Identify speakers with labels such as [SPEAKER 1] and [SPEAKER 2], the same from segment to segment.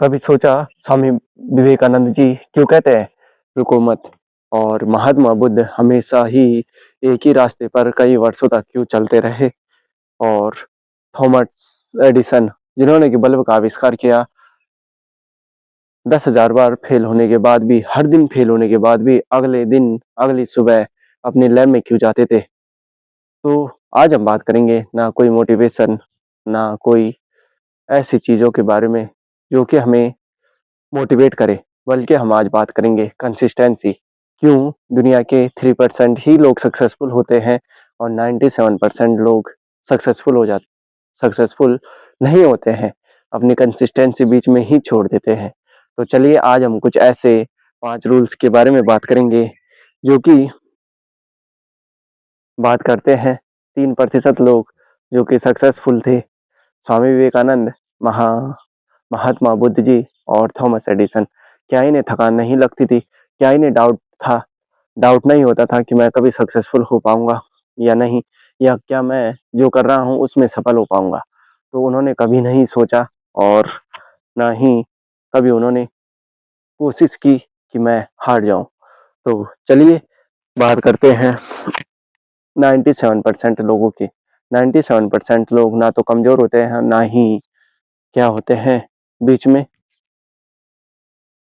[SPEAKER 1] कभी सोचा स्वामी विवेकानंद जी क्यों कहते हैं रुको मत। और महात्मा बुद्ध हमेशा ही एक ही रास्ते पर कई वर्षों तक क्यों चलते रहे। और थॉमस एडिसन जिन्होंने कि बल्ब का आविष्कार किया 10,000 बार फेल होने के बाद भी, हर दिन फेल होने के बाद भी अगले दिन अगली सुबह अपने लैब में क्यों जाते थे। तो आज हम बात करेंगे ना कोई मोटिवेशन, ना कोई ऐसी चीजों के बारे में जो कि हमें मोटिवेट करे, बल्कि हम आज बात करेंगे कंसिस्टेंसी। क्यों दुनिया के 3% ही लोग सक्सेसफुल होते हैं और 97% लोग सक्सेसफुल हो जाते सक्सेसफुल नहीं होते हैं, अपनी कंसिस्टेंसी बीच में ही छोड़ देते हैं। तो चलिए आज हम कुछ ऐसे 5 रूल्स के बारे में बात करेंगे जो कि बात करते हैं 3% लोग जो कि सक्सेसफुल थे। स्वामी विवेकानंद, महा महात्मा बुद्ध जी और थॉमस एडिसन। क्या इन्हें थकान नहीं लगती थी? क्या इन्हें डाउट नहीं होता था कि मैं कभी सक्सेसफुल हो पाऊंगा या नहीं, या क्या मैं जो कर रहा हूं उसमें सफल हो पाऊंगा? तो उन्होंने कभी नहीं सोचा और ना ही कभी उन्होंने कोशिश की कि मैं हार जाऊं। तो चलिए बात करते हैं 97% लोगों की। 97% लोग ना तो कमजोर होते हैं, ना ही क्या होते हैं बीच में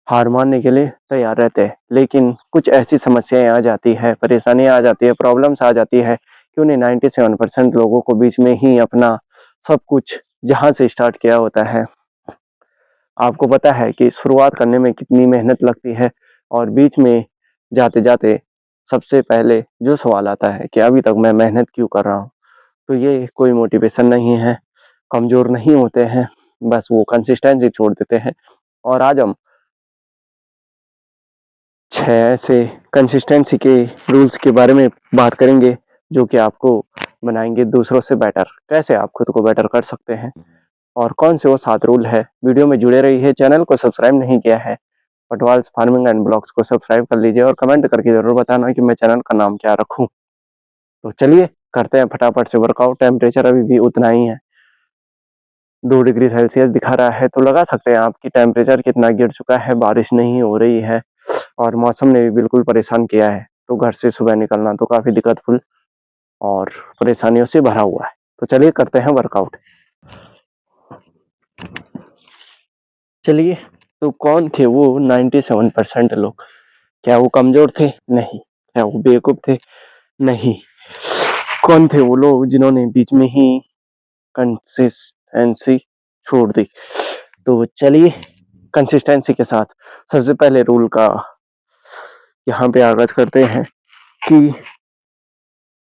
[SPEAKER 1] हार मानने के लिए तैयार रहते हैं। लेकिन कुछ ऐसी समस्याएं आ जाती है, परेशानियां आ जाती है, प्रॉब्लम्स आ जाती है कि उन्हें 97% लोगों को बीच में ही अपना सब कुछ जहां से स्टार्ट किया होता है। आपको पता है कि शुरुआत करने में कितनी मेहनत लगती है और बीच में जाते जाते सबसे पहले जो सवाल आता है कि अभी तक मैं मेहनत क्यों कर रहा हूँ। तो ये कोई मोटिवेशन नहीं है, कमजोर नहीं होते हैं, बस वो कंसिस्टेंसी छोड़ देते हैं। और आज हम 6 ऐसे कंसिस्टेंसी के रूल्स के बारे में बात करेंगे जो कि आपको बनाएंगे दूसरों से बेटर। कैसे आप खुद को बेटर कर सकते हैं और कौन से वो 7 रूल है। वीडियो में जुड़े रहिए। चैनल को सब्सक्राइब नहीं किया है पटवाल्स फार्मिंग एंड ब्लॉग्स को सब्सक्राइब कर लीजिए और कमेंट करके जरूर बताना कि मैं चैनल का नाम क्या रखूं। तो चलिए करते हैं फटाफट से वर्कआउट। टेम्परेचर अभी भी उतना ही है, 2 डिग्री सेल्सियस दिखा रहा है। तो लगा सकते हैं आपकी टेम्परेचर कितना गिर चुका है। बारिश नहीं हो रही है और मौसम ने भी बिल्कुल परेशान किया है। तो घर से सुबह निकलना तो काफी दिक्कतफुल और परेशानियों से भरा हुआ है। तो चलिए करते हैं वर्कआउट। चलिए, तो कौन थे वो 97% लोग? क्या वो कमजोर थे? नहीं। क्या वो बेवकूफ थे? नहीं। कौन थे वो लोग जिन्होंने बीच में ही कंसिस्टेंसी छोड़ दी? तो चलिए कंसिस्टेंसी के साथ सबसे पहले रूल का यहाँ पे आगाज करते हैं कि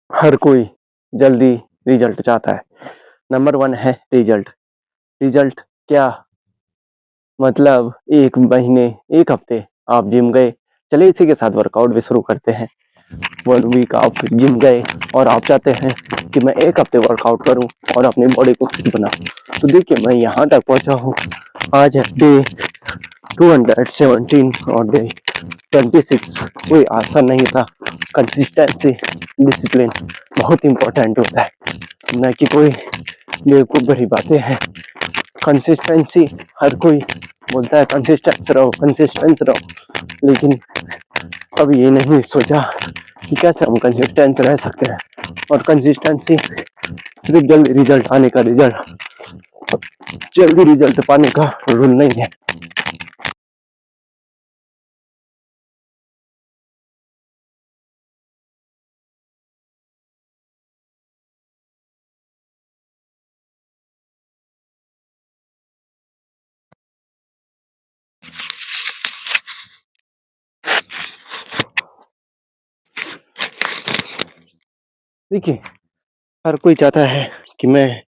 [SPEAKER 1] हर कोई जल्दी रिजल्ट चाहता है। नंबर 1 है रिजल्ट। रिजल्ट क्या मतलब? 1 महीने, 1 हफ्ते आप जिम गए। चलिए इसी के साथ वर्कआउट भी शुरू करते हैं। 1 वीक आप जिम गए और आप चाहते हैं कि मैं 1 हफ्ते वर्कआउट करूं और अपनी बॉडी को फिट बनाऊं। तो देखिए मैं यहाँ तक पहुंचा हूँ। आज है डे 217 और डे 26। कोई आसान नहीं था। कंसिस्टेंसी, डिसिप्लिन बहुत इंपॉर्टेंट होता है, न कि कोई बेवकूफ भरी बातें हैं। कंसिस्टेंसी हर कोई बोलता है कंसिस्टेंस रहो, कंसिस्टेंस रहो, लेकिन कभी ये नहीं सोचा कि कैसे हम कंसिस्टेंस रह सकते हैं। और कंसिस्टेंसी सिर्फ जल्दी रिजल्ट पाने का रूल नहीं है। देखिए हर कोई चाहता है कि मैं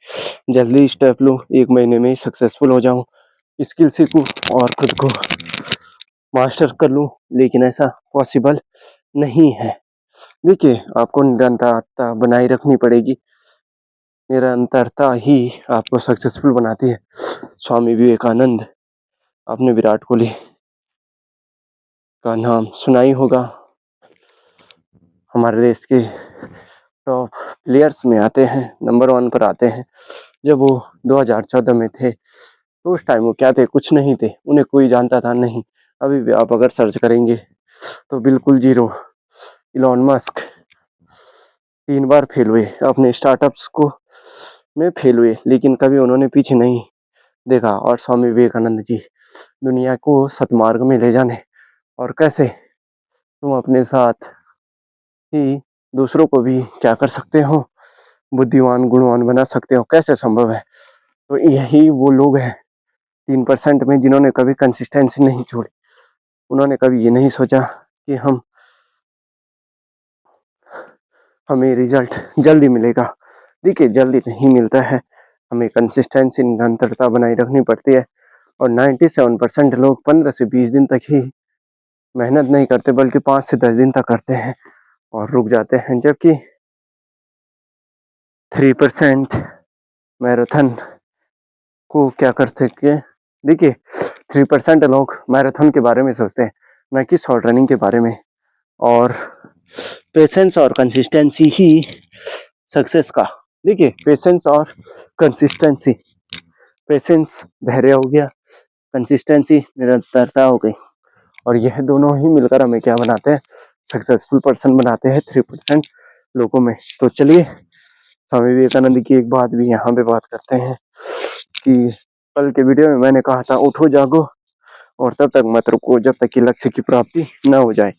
[SPEAKER 1] जल्दी स्टेप लूं, 1 महीने में सक्सेसफुल हो जाऊं, स्किल सीखूं और खुद को मास्टर कर लूं, लेकिन ऐसा पॉसिबल नहीं है। देखिए आपको निरंतरता बनाए रखनी पड़ेगी। निरंतरता ही आपको सक्सेसफुल बनाती है। स्वामी विवेकानंद, आपने विराट कोहली का नाम सुना ही होगा, हमारे देश के टॉप प्लेयर्स में आते हैं, नंबर 1 पर आते हैं। जब वो 2014 में थे तो उस टाइम वो क्या थे, कुछ नहीं थे, उन्हें कोई जानता था नहीं। अभी भी आप अगर सर्च करेंगे तो बिल्कुल जीरो। इलॉन मस्क 3 बार फेल हुए अपने स्टार्टअप्स को में फेल हुए, लेकिन कभी उन्होंने पीछे नहीं देखा। और स्वामी विवेकानंद जी दुनिया को सतमार्ग में ले जाने, और कैसे तुम अपने साथ ही दूसरों को भी क्या कर सकते हो, बुद्धिमान गुणवान बना सकते हो, कैसे संभव है। तो यही वो लोग हैं 3% में जिन्होंने कभी कंसिस्टेंसी नहीं छोड़ी। उन्होंने कभी ये नहीं सोचा कि हमें रिजल्ट जल्दी मिलेगा। देखिए जल्दी नहीं मिलता है, हमें कंसिस्टेंसी निरंतरता बनाए रखनी पड़ती है। और 97% लोग 15 से 20 दिन तक ही मेहनत नहीं करते, बल्कि 5 से 10 दिन तक करते हैं और रुक जाते हैं। जबकि 3% मैराथन को क्या करते कि देखिए 3% लोग मैराथन के बारे में सोचते हैं, न कि शॉर्ट रनिंग के बारे में। और पेशेंस और कंसिस्टेंसी ही सक्सेस का, देखिए पेशेंस और कंसिस्टेंसी, पेशेंस धैर्य हो गया, कंसिस्टेंसी निरंतरता हो गई, और यह दोनों ही मिलकर हमें क्या बनाते हैं, सक्सेसफुल पर्सन बनाते हैं 3% लोगों में। तो चलिए स्वामी विवेकानंद की एक बात भी यहाँ पे बात करते हैं कि कल के वीडियो में मैंने कहा था उठो जागो और तब तक मत रुको जब तक कि लक्ष्य की प्राप्ति न हो जाए।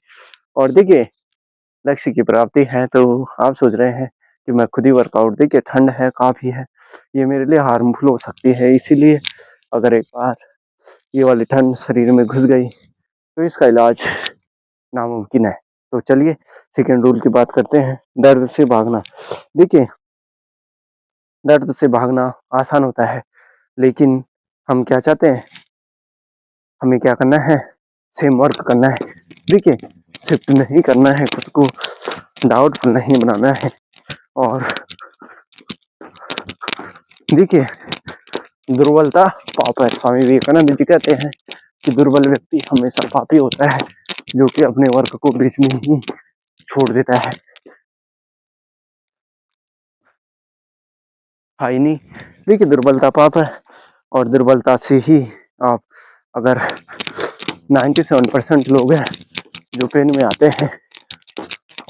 [SPEAKER 1] और देखिए लक्ष्य की प्राप्ति है तो आप सोच रहे हैं कि मैं खुद ही वर्कआउट, देखिए ठंड है काफी है, ये मेरे लिए हार्मफुल हो सकती है, इसीलिए अगर एक बार ये वाली ठंड शरीर में घुस गई तो इसका इलाज नामुमकिन है। तो चलिए सेकेंड रूल की बात करते हैं, दर्द से भागना। देखिए दर्द से भागना आसान होता है, लेकिन हम क्या चाहते हैं, हमें क्या करना है, सेम वर्क करना है। देखिए शिफ्ट नहीं करना है, खुद को डाउटफुल नहीं बनाना है। और देखिए दुर्बलता पाप है, स्वामी विवेकानंद जी कहते हैं कि दुर्बल व्यक्ति हमेशा पापी होता है, जो कि अपने वर्क को बीच में ही छोड़ देता है। हाई नहीं, देखिए दुर्बलता पाप है, और दुर्बलता से ही आप अगर 97% लोग हैं जो पेन में आते हैं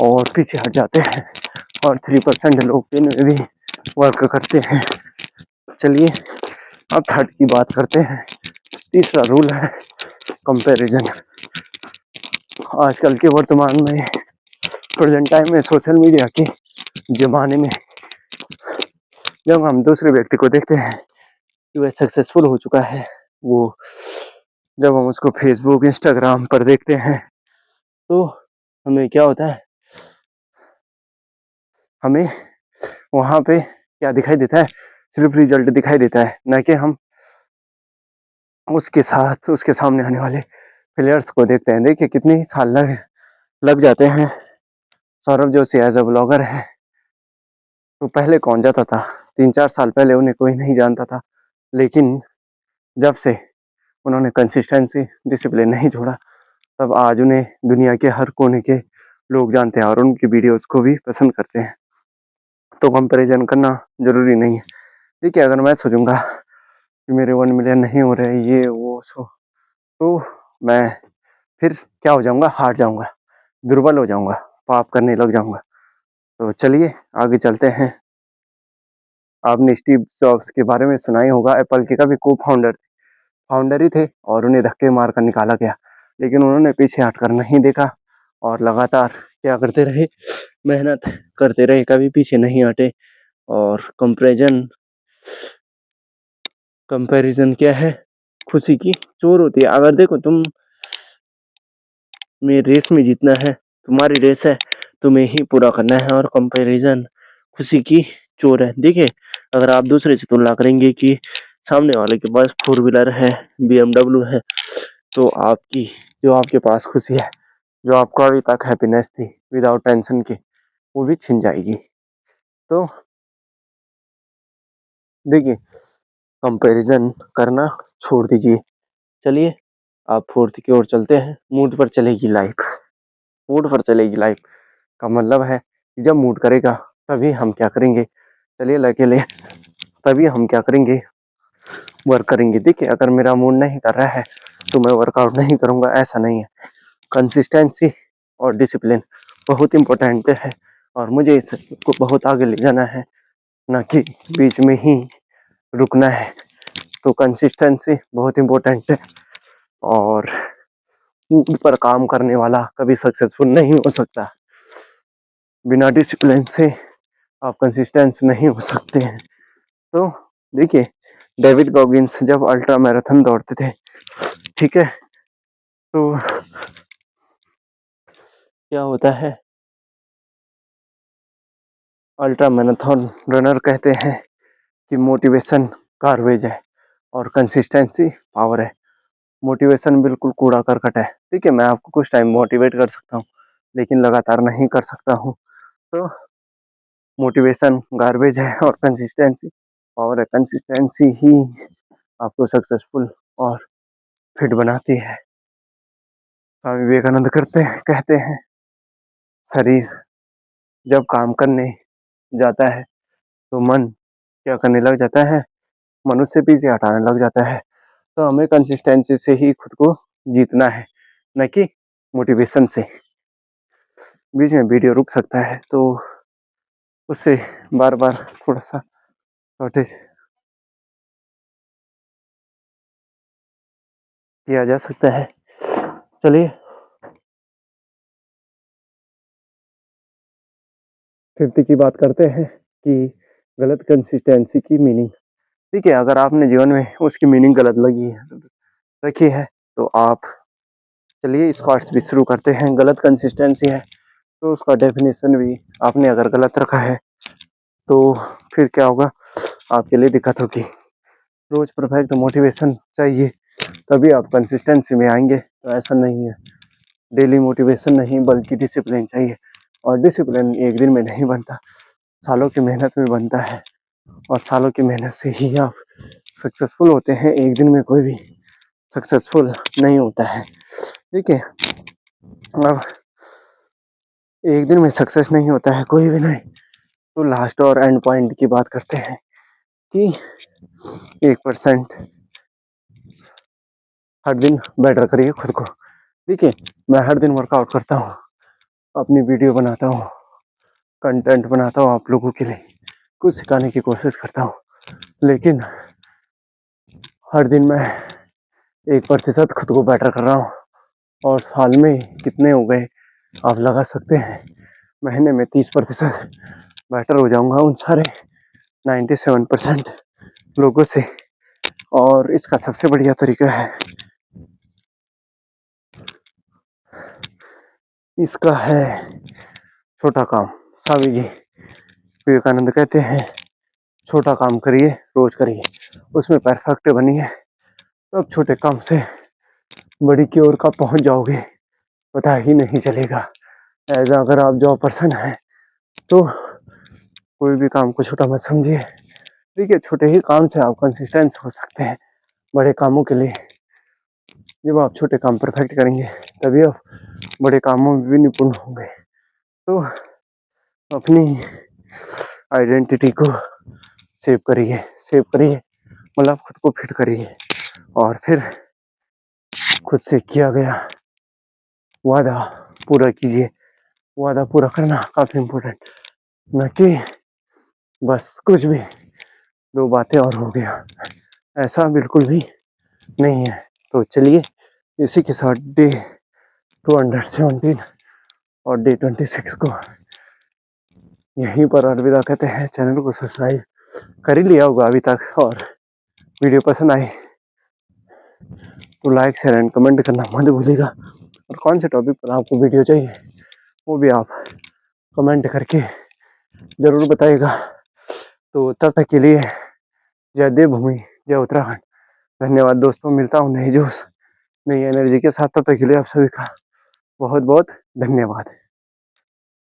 [SPEAKER 1] और पीछे हट जाते हैं, और 3% लोग पेन में भी वर्क करते हैं। चलिए अब थर्ड की बात करते हैं। तीसरा रूल है कंपैरिजन। आजकल के वर्तमान में, प्रेजेंट टाइम में, सोशल मीडिया के जमाने में जब हम दूसरे व्यक्ति को देखते हैं कि वह सक्सेसफुल हो चुका है, वो जब हम उसको फेसबुक इंस्टाग्राम पर देखते हैं तो हमें क्या होता है, हमें वहां पे क्या दिखाई देता है, सिर्फ रिजल्ट दिखाई देता है, न कि हम उसके साथ उसके सामने आने वाले प्लेयर्स को देखते हैं। देखिए कितने ही साल लग जाते हैं। Saurabh Joshi as a blogger है, तो पहले कौन जाता था, 3-4 साल पहले उन्हें कोई नहीं जानता था, लेकिन जब से उन्होंने कंसिस्टेंसी डिसिप्लिन नहीं छोड़ा, तब आज उन्हें दुनिया के हर कोने के लोग जानते हैं और उनकी वीडियोस को भी पसंद करते हैं। तो कंपैरिजन करना जरूरी नहीं है। देखिए अगर मैं सोचूंगा कि मेरे 1 मिलियन नहीं हो रहे, ये वो सो, तो मैं फिर क्या हो जाऊंगा, हार जाऊंगा, दुर्बल हो जाऊंगा, पाप करने लग जाऊंगा। तो चलिए आगे चलते हैं। आपने स्टीव जॉब्स के बारे में सुना ही होगा, एप्पल के कभी को फाउंडर ही थे और उन्हें धक्के मार कर निकाला गया, लेकिन उन्होंने पीछे हटकर नहीं देखा और लगातार क्या करते रहे, मेहनत करते रहे, कभी पीछे नहीं हटे। और कंपैरिजन क्या है, खुशी की चोर होती है। अगर देखो तुम में रेस में जीतना है, तुम्हारी रेस है, तुम्हें ही पूरा करना है, और कंपैरिजन खुशी की चोर है। देखिए अगर आप दूसरे से तुलना करेंगे कि सामने वाले के पास 4 व्हीलर है, BMW है, तो आपकी जो आपके पास खुशी है, जो आपको अभी तक हैप्पीनेस थी विदाउट टेंशन के, वो भी छिन जाएगी। तो देखिए कंपैरिजन करना छोड़ दीजिए। चलिए आप फोर्थ की ओर चलते हैं, मूड पर चलेगी लाइफ। मूड पर चलेगी लाइफ का मतलब है कि जब मूड करेगा तभी हम क्या करेंगे, चलिए अकेले, तभी हम क्या करेंगे, वर्क करेंगे। देखिए, अगर मेरा मूड नहीं कर रहा है तो मैं वर्कआउट नहीं करूँगा, ऐसा नहीं है। कंसिस्टेंसी और डिसिप्लिन बहुत इम्पोर्टेंट है और मुझे इसको बहुत आगे ले जाना है, ना कि बीच में ही रुकना है। तो कंसिस्टेंसी बहुत इम्पोर्टेंट है और मूड पर काम करने वाला कभी सक्सेसफुल नहीं हो सकता। बिना डिसिप्लिन से आप कंसिस्टेंस नहीं हो सकते हैं। तो देखिए, डेविड गॉगिंस जब अल्ट्रा मैराथन दौड़ते थे, ठीक है, तो क्या होता है, अल्ट्रा मैराथन रनर कहते हैं कि मोटिवेशन गार्बेज है और कंसिस्टेंसी पावर है। मोटिवेशन बिल्कुल कूड़ा करकट है। ठीक है, मैं आपको कुछ टाइम मोटिवेट कर सकता हूँ लेकिन लगातार नहीं कर सकता हूँ। तो मोटिवेशन गार्बेज है और कंसिस्टेंसी पावर है। कंसिस्टेंसी ही आपको सक्सेसफुल और फिट बनाती है। स्वामी विवेकानंद कहते हैं, शरीर जब काम करने जाता है तो मन क्या करने लग जाता है, मनुष्य पीछे हटाने लग जाता है। तो हमें कंसिस्टेंसी से ही खुद को जीतना है, न कि मोटिवेशन से। बीच में वीडियो रुक सकता है तो उससे बार बार थोड़ा सा शॉर्टेज किया जा सकता है। चलिए, फिफ्थ की बात करते हैं कि गलत कंसिस्टेंसी की मीनिंग। ठीक है, अगर आपने जीवन में उसकी मीनिंग गलत लगी है, रखी है, तो आप चलिए स्क्वाट्स भी शुरू करते हैं। गलत कंसिस्टेंसी है तो उसका डेफिनेशन भी आपने अगर गलत रखा है तो फिर क्या होगा, आपके लिए दिक्कत होगी। रोज परफेक्ट मोटिवेशन चाहिए तभी आप कंसिस्टेंसी में आएंगे, तो ऐसा नहीं है। डेली मोटिवेशन नहीं बल्कि डिसिप्लिन चाहिए और डिसिप्लिन एक दिन में नहीं बनता, सालों की मेहनत में बनता है और सालों की मेहनत से ही आप सक्सेसफुल होते हैं। एक दिन में कोई भी सक्सेसफुल नहीं होता है। ठीक है, अब एक दिन में सक्सेस नहीं होता है कोई भी नहीं। तो लास्ट और एंड पॉइंट की बात करते हैं कि 1% हर दिन बेटर करिए खुद को। देखिए, मैं हर दिन वर्कआउट करता हूँ, अपनी वीडियो बनाता हूँ, कंटेंट बनाता हूँ आप लोगों के लिए, कुछ सिखाने की कोशिश करता हूँ, लेकिन हर दिन मैं 1% खुद को बेटर कर रहा हूँ। और साल में कितने हो गए आप लगा सकते हैं। महीने में 30% बेटर हो जाऊंगा उन सारे 97% लोगों से। और इसका सबसे बढ़िया तरीका है, इसका है छोटा काम। स्वामी जी विवेकानंद कहते हैं, छोटा काम करिए, रोज करिए, उसमें परफेक्ट बनिए, तब छोटे काम से बड़ी की ओर का पहुंच जाओगे, पता ही नहीं चलेगा। एज अगर आप जॉब पर्सन है तो कोई भी काम को छोटा मत समझिए। देखिए, छोटे ही काम से आप कंसिस्टेंट हो सकते हैं बड़े कामों के लिए। जब आप छोटे काम परफेक्ट करेंगे तभी आप बड़े कामों में भी निपुण होंगे। तो अपनी आइडेंटिटी को सेव करिए, मतलब खुद को फिट करिए और फिर खुद से किया गया वादा पूरा कीजिए। वादा पूरा करना काफी इम्पोर्टेंट, न कि बस कुछ भी 2 बातें और हो गया, ऐसा बिल्कुल भी नहीं है। तो चलिए, इसी के साथ डे 217 और डे 26 को यहीं पर अलविदा कहते हैं। चैनल को सब्सक्राइब कर ही लिया होगा अभी तक, और वीडियो पसंद आई तो लाइक शेयर एंड कमेंट करना मत भूलिएगा। और कौन से टॉपिक पर आपको वीडियो चाहिए वो भी आप कमेंट करके जरूर बताइएगा। तो तब तक के लिए जय देवभूमि, जय उत्तराखंड। धन्यवाद दोस्तों, मिलता हूँ नई जोश नई एनर्जी के साथ। तब तक के लिए आप सभी का बहुत बहुत धन्यवाद।